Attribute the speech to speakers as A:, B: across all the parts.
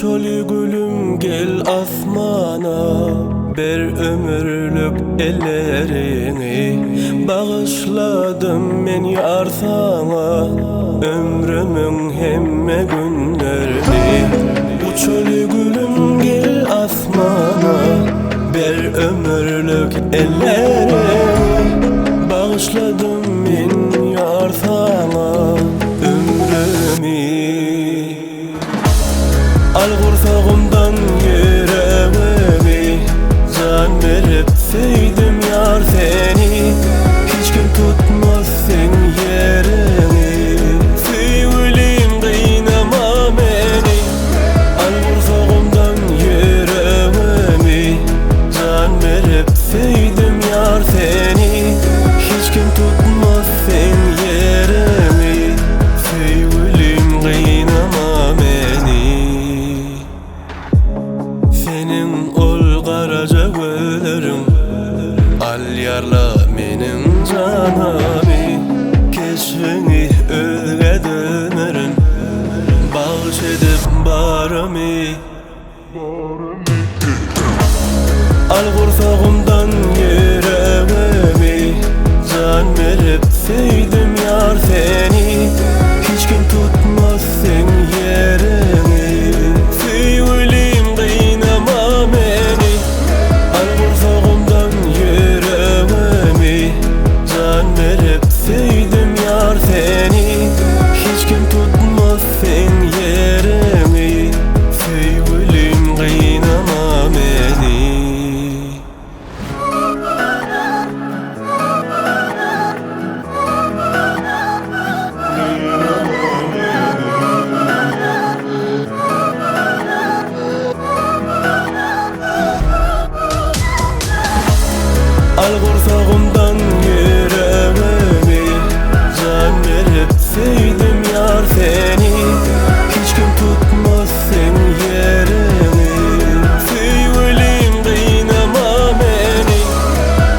A: Uçoli gülüm gel asmana, ber ömürlük ellerini. Bağışladım men yar sana, ömrümün hemme günlerini. Uçoli gülüm gel asmana, ber ömürlük ellerini. Bağışladım men yar sana, ömrümü. Al kursağımdan yüreğimi, can verip sevdim yar seni. Hiç kim tutmaz sen yerini, sevgilim kıynama beni. Al kursağımdan yüreğimi, can verip sevdim yar seni. Hiç kim tutmaz sen yerini, sevgilim kıynama beni. Senin ol karaca gözlerin, al yarla menin canami. Keşfini özge dönerin, bağış edip barımı. Al kursağımdan yüreğimi, can verip sevdim yar seni. Hiç kim tutmaz sen yerini, sevgilim kıynama beni. Al kursağımdan yüreğimi, can verip sevdim yar seni. Hiç kim tutmaz sen yerini, sevgilim kıynama beni. Al kursağımdan yüreğimi, can verip sevdim yar seni. Hiç kim tutmaz sen yerini, sevgilim kıynama beni.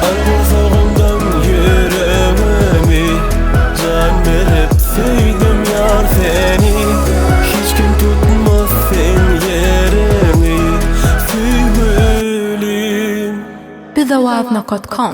A: Al kursağımdan yüreğimi, can verip sevdim yar seni. Hiç kim tutmaz sen yerini, sevgilim.
B: بذواتنا.com